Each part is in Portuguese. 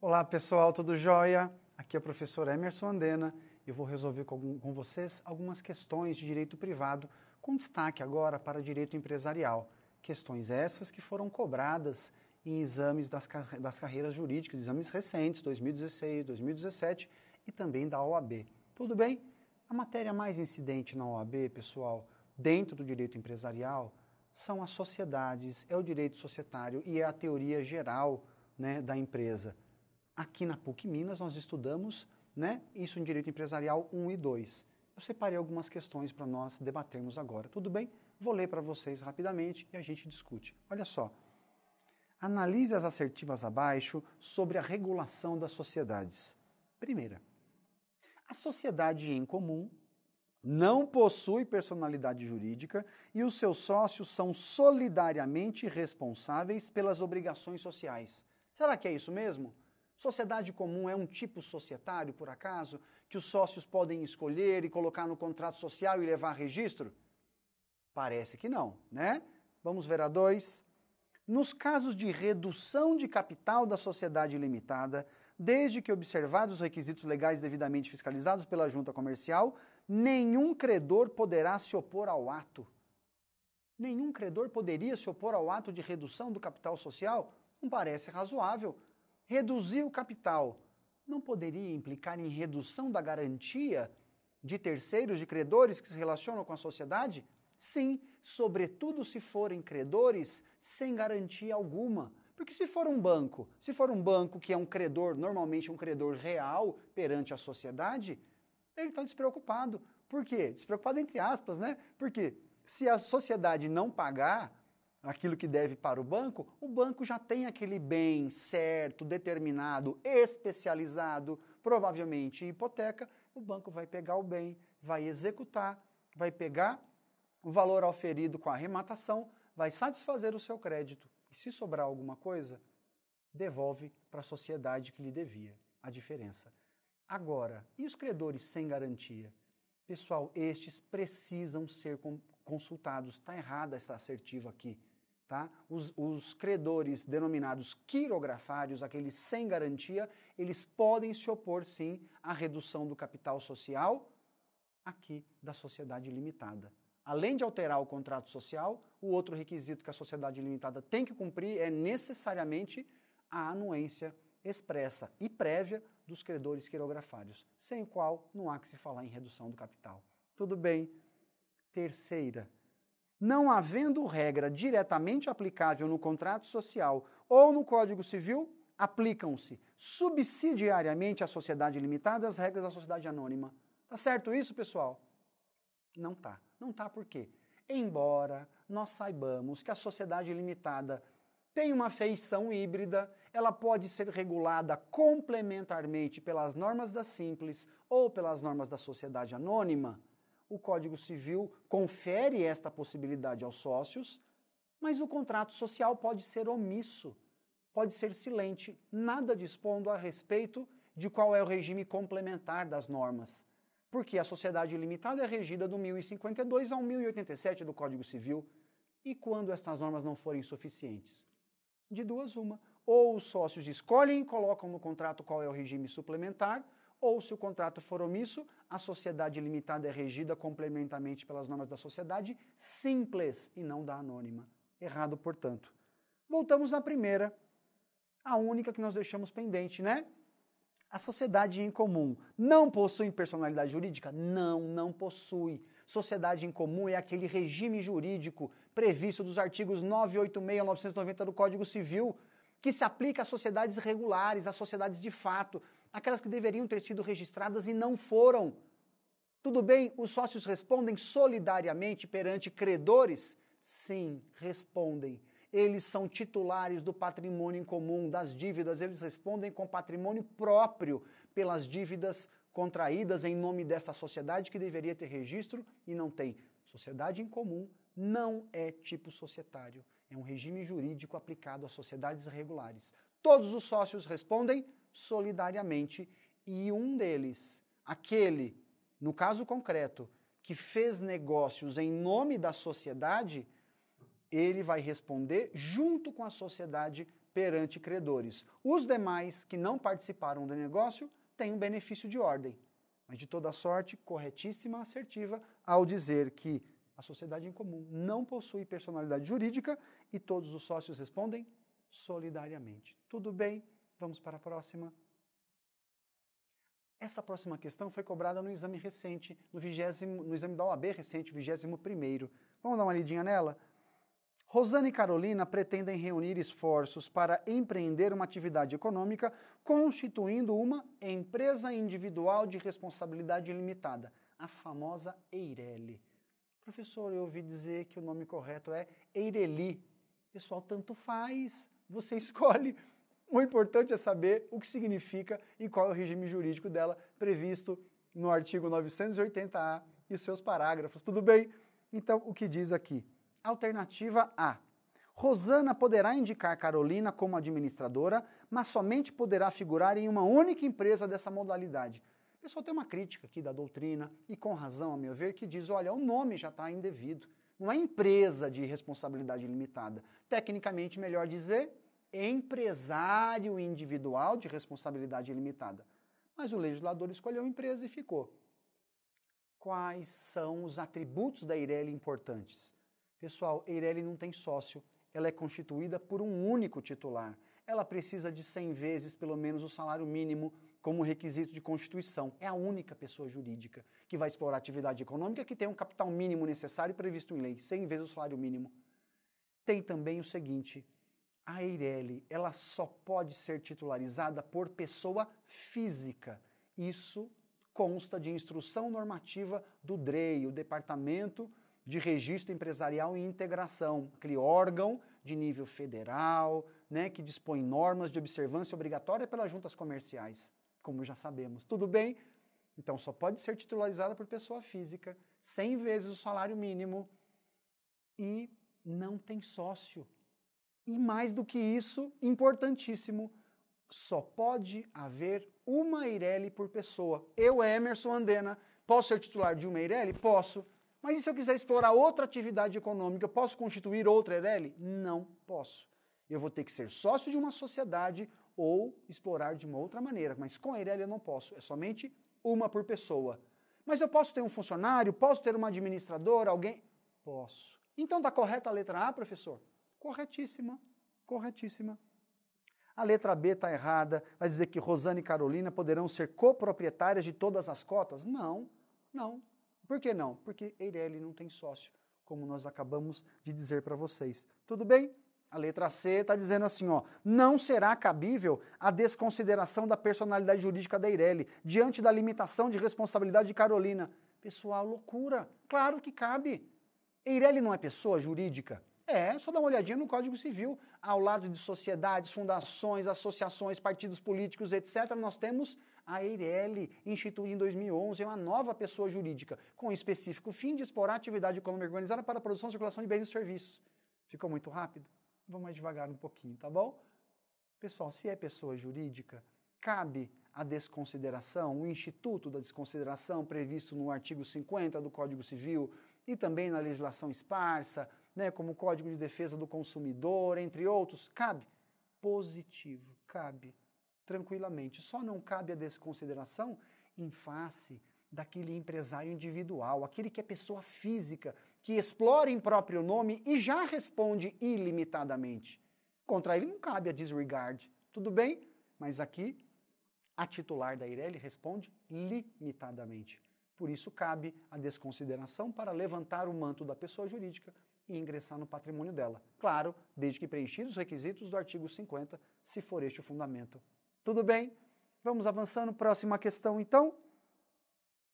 Olá pessoal, tudo jóia? Aqui é o professor Emerson Andena e eu vou resolver com vocês algumas questões de direito privado, com destaque agora para direito empresarial. Questões essas que foram cobradas em exames das carreiras jurídicas, exames recentes, 2016, 2017 e também da OAB. Tudo bem? A matéria mais incidente na OAB, pessoal, dentro do direito empresarial, são as sociedades, é o direito societário e é a teoria geral, da empresa. Aqui na PUC Minas nós estudamos, isso em Direito Empresarial 1 e 2. Eu separei algumas questões para nós debatermos agora. Tudo bem? Vou ler para vocês rapidamente e a gente discute. Olha só. Analise as assertivas abaixo sobre a regulação das sociedades. Primeira. A sociedade em comum não possui personalidade jurídica e os seus sócios são solidariamente responsáveis pelas obrigações sociais. Será que é isso mesmo? Sociedade comum é um tipo societário, por acaso, que os sócios podem escolher e colocar no contrato social e levar a registro? Parece que não, né? Vamos ver a 2. Nos casos de redução de capital da sociedade limitada, desde que observados os requisitos legais devidamente fiscalizados pela junta comercial, nenhum credor poderá se opor ao ato. Nenhum credor poderia se opor ao ato de redução do capital social? Não parece razoável. Reduzir o capital não poderia implicar em redução da garantia de terceiros, de credores que se relacionam com a sociedade? Sim, sobretudo se forem credores sem garantia alguma. Porque se for um banco que é um credor, normalmente um credor real perante a sociedade, ele está despreocupado. Por quê? Despreocupado entre aspas, né? Porque se a sociedade não pagar aquilo que deve para o banco já tem aquele bem certo, determinado, especializado, provavelmente em hipoteca, o banco vai pegar o bem, vai executar, vai pegar o valor auferido com a arrematação, vai satisfazer o seu crédito. E se sobrar alguma coisa, devolve para a sociedade que lhe devia a diferença. Agora, e os credores sem garantia? Pessoal, estes precisam ser consultados. Está errada essa assertiva aqui. Tá? Os credores denominados quirografários, aqueles sem garantia, eles podem se opor, sim, à redução do capital social aqui da sociedade limitada. Além de alterar o contrato social, o outro requisito que a sociedade limitada tem que cumprir é necessariamente a anuência expressa e prévia dos credores quirografários, sem o qual não há que se falar em redução do capital. Tudo bem. Terceira. Não havendo regra diretamente aplicável no contrato social ou no Código Civil, aplicam-se subsidiariamente à sociedade limitada as regras da sociedade anônima. Tá certo isso, pessoal? Não tá. Não tá por quê? Embora nós saibamos que a sociedade limitada tem uma feição híbrida, ela pode ser regulada complementarmente pelas normas da Simples ou pelas normas da sociedade anônima. O Código Civil confere esta possibilidade aos sócios, mas o contrato social pode ser omisso, pode ser silente, nada dispondo a respeito de qual é o regime complementar das normas. Porque a sociedade limitada é regida do 1052 ao 1087 do Código Civil. E quando estas normas não forem suficientes? De duas uma. Ou os sócios escolhem e colocam no contrato qual é o regime suplementar, ou, se o contrato for omisso, a sociedade limitada é regida complementarmente pelas normas da sociedade simples e não da anônima. Errado, portanto. Voltamos à primeira, a única que nós deixamos pendente, né? A sociedade em comum não possui personalidade jurídica? Não possui. Sociedade em comum é aquele regime jurídico previsto dos artigos 986 a 990 do Código Civil, que se aplica às sociedades regulares, às sociedades de fato, aquelas que deveriam ter sido registradas e não foram. Tudo bem? Os sócios respondem solidariamente perante credores? Sim, respondem. Eles são titulares do patrimônio em comum, das dívidas, eles respondem com patrimônio próprio pelas dívidas contraídas em nome dessa sociedade que deveria ter registro e não tem. Sociedade em comum não é tipo societário, é um regime jurídico aplicado às sociedades regulares. Todos os sócios respondem solidariamente e um deles, aquele, no caso concreto, que fez negócios em nome da sociedade, ele vai responder junto com a sociedade perante credores. Os demais que não participaram do negócio têm um benefício de ordem. Mas de toda sorte, corretíssima, assertiva, ao dizer que a sociedade em comum não possui personalidade jurídica e todos os sócios respondem solidariamente. Tudo bem? Vamos para a próxima. Essa próxima questão foi cobrada no exame recente, no exame da OAB recente, 21º. Vamos dar uma lidinha nela? Rosana e Carolina pretendem reunir esforços para empreender uma atividade econômica constituindo uma empresa individual de responsabilidade limitada, a famosa EIRELI. Professor, eu ouvi dizer que o nome correto é EIRELI. Pessoal, tanto faz, você escolhe. O importante é saber o que significa e qual é o regime jurídico dela previsto no artigo 980A e seus parágrafos. Tudo bem? Então, o que diz aqui? Alternativa A. Rosana poderá indicar Carolina como administradora, mas somente poderá figurar em uma única empresa dessa modalidade. O pessoal tem uma crítica aqui da doutrina, e com razão, a meu ver, que diz, olha, o nome já está indevido. Não é empresa de responsabilidade limitada. Tecnicamente, melhor dizer, empresário individual de responsabilidade limitada. Mas o legislador escolheu empresa e ficou. Quais são os atributos da EIRELI importantes? Pessoal, EIRELI não tem sócio, ela é constituída por um único titular. Ela precisa de 100 vezes, pelo menos, o salário mínimo como requisito de constituição. É a única pessoa jurídica que vai explorar atividade econômica que tem um capital mínimo necessário previsto em lei, 100 vezes o salário mínimo. Tem também o seguinte, a EIRELI, ela só pode ser titularizada por pessoa física. Isso consta de instrução normativa do DREI, o Departamento de Registro Empresarial e Integração, aquele órgão de nível federal, né, que dispõe normas de observância obrigatória pelas juntas comerciais, como já sabemos. Tudo bem? Então, só pode ser titularizada por pessoa física, 100 vezes o salário mínimo e não tem sócio. E mais do que isso, importantíssimo, só pode haver uma EIRELI por pessoa. Eu, Emerson Andena, posso ser titular de uma EIRELI? Posso. Mas e se eu quiser explorar outra atividade econômica, posso constituir outra EIRELI? Não posso. Eu vou ter que ser sócio de uma sociedade ou explorar de uma outra maneira. Mas com a EIRELI eu não posso, é somente uma por pessoa. Mas eu posso ter um funcionário, posso ter uma administradora, alguém? Posso. Então está correta a letra A, professor? Corretíssima, corretíssima. A letra B está errada, vai dizer que Rosana e Carolina poderão ser coproprietárias de todas as cotas? Não, não. Por que não? Porque EIRELI não tem sócio, como nós acabamos de dizer para vocês. Tudo bem? A letra C está dizendo assim, ó, não será cabível a desconsideração da personalidade jurídica da EIRELI diante da limitação de responsabilidade de Carolina. Pessoal, loucura. Claro que cabe. EIRELI não é pessoa jurídica? É, só dá uma olhadinha no Código Civil. Ao lado de sociedades, fundações, associações, partidos políticos, etc., nós temos a EIRELI, instituída em 2011, é uma nova pessoa jurídica, com o específico fim de explorar a atividade econômica organizada para a produção e circulação de bens e serviços. Ficou muito rápido? Vamos mais devagar um pouquinho, tá bom? Pessoal, se é pessoa jurídica, cabe a desconsideração, o instituto da desconsideração previsto no artigo 50 do Código Civil e também na legislação esparsa, né, como o Código de Defesa do Consumidor, entre outros, cabe? Positivo, cabe, tranquilamente. Só não cabe a desconsideração em face daquele empresário individual, aquele que é pessoa física, que explora em próprio nome e já responde ilimitadamente. Contra ele não cabe a disregard, tudo bem? Mas aqui, a titular da EIRELI responde limitadamente. Por isso cabe a desconsideração para levantar o manto da pessoa jurídica e ingressar no patrimônio dela. Claro, desde que preenchidos os requisitos do artigo 50, se for este o fundamento. Tudo bem? Vamos avançando. Próxima questão, então.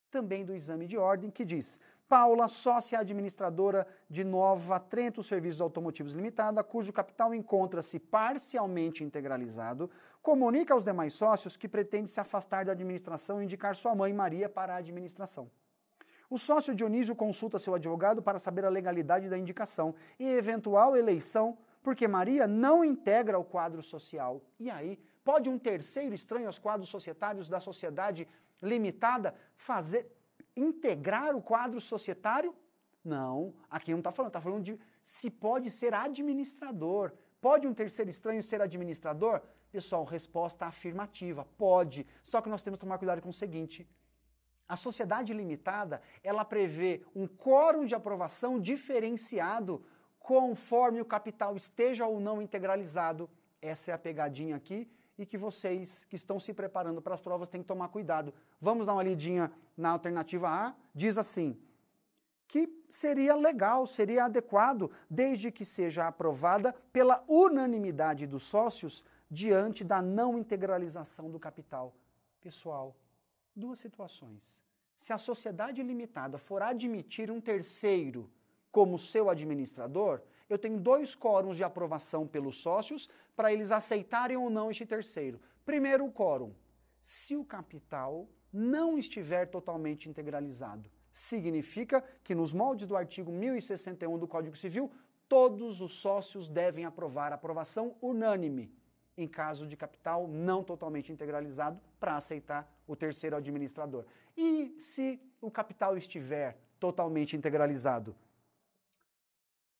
Também do exame de ordem, que diz: Paula, sócia administradora de Nova Trento Serviços Automotivos Limitada, cujo capital encontra-se parcialmente integralizado, comunica aos demais sócios que pretende se afastar da administração e indicar sua mãe Maria para a administração. O sócio Dionísio consulta seu advogado para saber a legalidade da indicação e eventual eleição, porque Maria não integra o quadro social. E aí, pode um terceiro estranho aos quadros societários da sociedade limitada integrar o quadro societário? Não, aqui não está falando de se pode ser administrador, Pode um terceiro estranho ser administrador? Pessoal, resposta afirmativa, pode. Só que nós temos que tomar cuidado com o seguinte: a sociedade limitada, ela prevê um quórum de aprovação diferenciado conforme o capital esteja ou não integralizado. Essa é a pegadinha aqui e que vocês que estão se preparando para as provas têm que tomar cuidado. Vamos dar uma lidinha na alternativa A. Diz assim, que seria legal, seria adequado, desde que seja aprovada pela unanimidade dos sócios diante da não integralização do capital. Pessoal, duas situações. Se a sociedade limitada for admitir um terceiro como seu administrador, eu tenho 2 quórums de aprovação pelos sócios para eles aceitarem ou não este terceiro. Primeiro, o quórum. Se o capital não estiver totalmente integralizado, significa que nos moldes do artigo 1061 do Código Civil, todos os sócios devem aprovar, aprovação unânime, em caso de capital não totalmente integralizado, para aceitar o terceiro administrador. E se o capital estiver totalmente integralizado?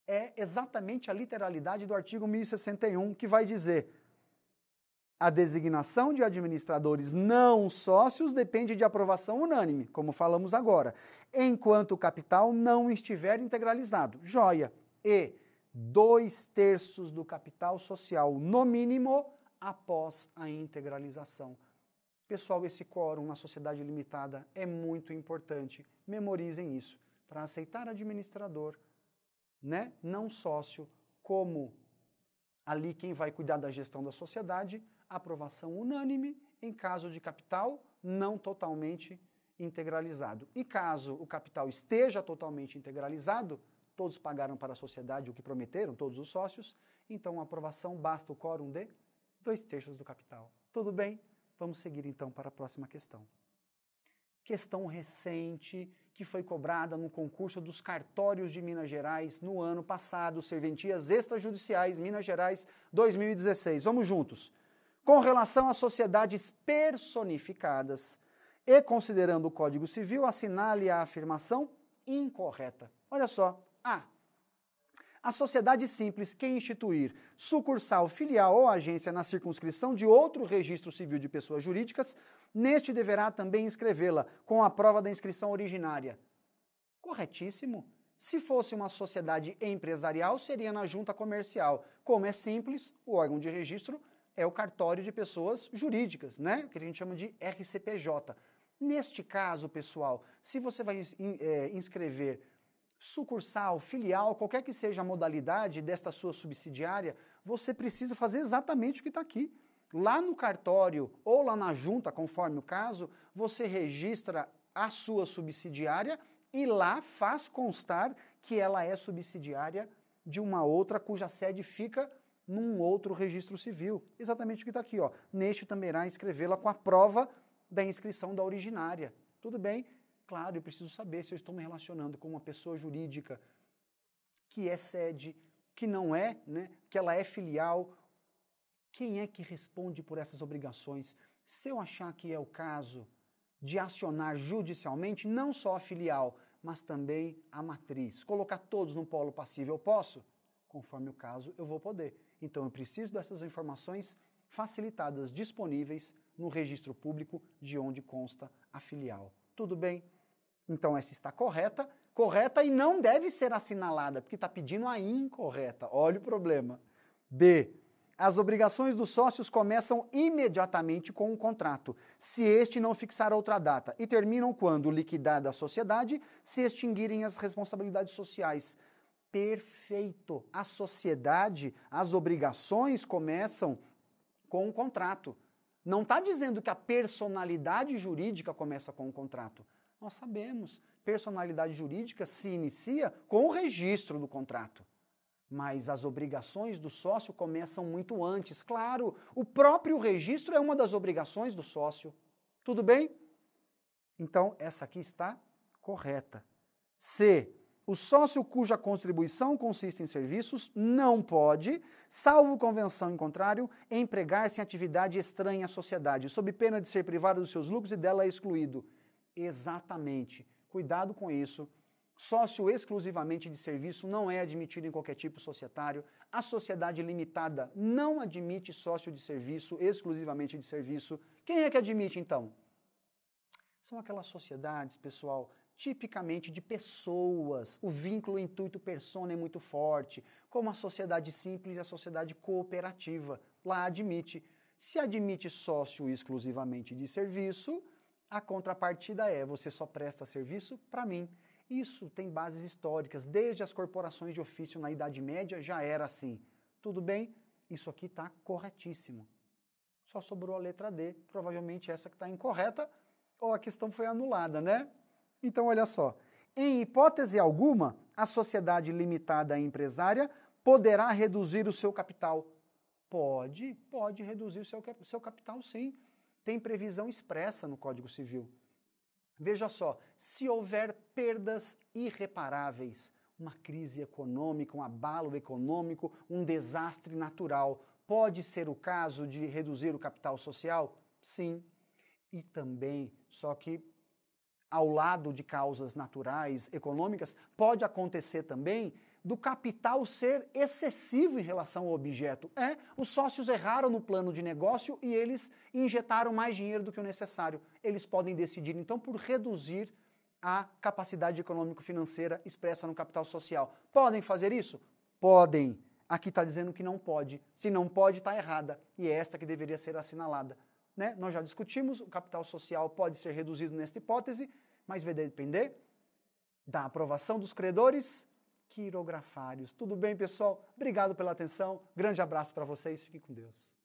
É exatamente a literalidade do artigo 1061, que vai dizer: a designação de administradores não sócios depende de aprovação unânime, como falamos agora, enquanto o capital não estiver integralizado. Joia. E 2/3 do capital social, no mínimo, após a integralização. Pessoal, esse quórum na sociedade limitada é muito importante. Memorizem isso. Para aceitar administrador, né, não sócio, como ali quem vai cuidar da gestão da sociedade, aprovação unânime em caso de capital não totalmente integralizado. E caso o capital esteja totalmente integralizado, todos pagaram para a sociedade o que prometeram, todos os sócios, então a aprovação basta o quórum de 2/3 do capital. Tudo bem? Vamos seguir então para a próxima questão. Questão recente que foi cobrada no concurso dos cartórios de Minas Gerais no ano passado, Serventias Extrajudiciais Minas Gerais 2016. Vamos juntos. Com relação às sociedades personificadas e considerando o Código Civil, assinale a afirmação incorreta. Olha só. A. A sociedade simples que instituir sucursal, filial ou agência na circunscrição de outro registro civil de pessoas jurídicas, neste deverá também inscrevê-la com a prova da inscrição originária. Corretíssimo. Se fosse uma sociedade empresarial, seria na junta comercial. Como é simples, o órgão de registro é o cartório de pessoas jurídicas, né? Que a gente chama de RCPJ. Neste caso, pessoal, se você vai inscrever sucursal, filial, qualquer que seja a modalidade desta sua subsidiária, você precisa fazer exatamente o que está aqui. Lá no cartório ou lá na junta, conforme o caso, você registra a sua subsidiária e lá faz constar que ela é subsidiária de uma outra cuja sede fica num outro registro civil. Exatamente o que está aqui, ó. Neste também irá inscrevê-la com a prova da inscrição da originária. Tudo bem? Claro, eu preciso saber se eu estou me relacionando com uma pessoa jurídica que é sede, que não é, né? Que ela é filial. Quem é que responde por essas obrigações? Se eu achar que é o caso de acionar judicialmente, não só a filial, mas também a matriz, colocar todos no polo passivo, eu posso? Conforme o caso, eu vou poder. Então, eu preciso dessas informações facilitadas, disponíveis no registro público de onde consta a filial. Tudo bem? Então, essa está correta e não deve ser assinalada, porque está pedindo a incorreta. Olha o problema. B. As obrigações dos sócios começam imediatamente com o contrato, se este não fixar outra data, e terminam quando, liquidada a sociedade, se extinguirem as responsabilidades sociais. Perfeito. A sociedade, as obrigações começam com o contrato. Não está dizendo que a personalidade jurídica começa com o contrato. Nós sabemos, personalidade jurídica se inicia com o registro do contrato. Mas as obrigações do sócio começam muito antes. Claro, o próprio registro é uma das obrigações do sócio. Tudo bem? Então, essa aqui está correta. C. O sócio cuja contribuição consiste em serviços não pode, salvo convenção em contrário, empregar-se em atividade estranha à sociedade, sob pena de ser privado dos seus lucros e dela excluído. Exatamente. Cuidado com isso. Sócio exclusivamente de serviço não é admitido em qualquer tipo societário. A sociedade limitada não admite sócio de serviço, exclusivamente de serviço. Quem é que admite, então? São aquelas sociedades, pessoal, tipicamente de pessoas. O vínculo intuito-persona é muito forte, como a sociedade simples e a sociedade cooperativa. Lá admite. Se admite sócio exclusivamente de serviço, a contrapartida é: você só presta serviço para mim. Isso tem bases históricas, desde as corporações de ofício na Idade Média já era assim. Tudo bem? Isso aqui está corretíssimo. Só sobrou a letra D, provavelmente essa que está incorreta, ou a questão foi anulada, né? Então, olha só. Em hipótese alguma, a sociedade limitada empresária poderá reduzir o seu capital. Pode reduzir o seu capital, sim. Tem previsão expressa no Código Civil. Veja só, se houver perdas irreparáveis, uma crise econômica, um abalo econômico, um desastre natural, pode ser o caso de reduzir o capital social? Sim. E também, só que ao lado de causas naturais, econômicas, pode acontecer também do capital ser excessivo em relação ao objeto. Os sócios erraram no plano de negócio e eles injetaram mais dinheiro do que o necessário. Eles podem decidir, então, por reduzir a capacidade econômico-financeira expressa no capital social. Podem fazer isso? Podem. Aqui está dizendo que não pode. Se não pode, está errada. E é esta que deveria ser assinalada. Né? Nós já discutimos, o capital social pode ser reduzido nesta hipótese, mas vai depender da aprovação dos credores quirografários. Tudo bem, pessoal? Obrigado pela atenção. Grande abraço para vocês. Fiquem com Deus.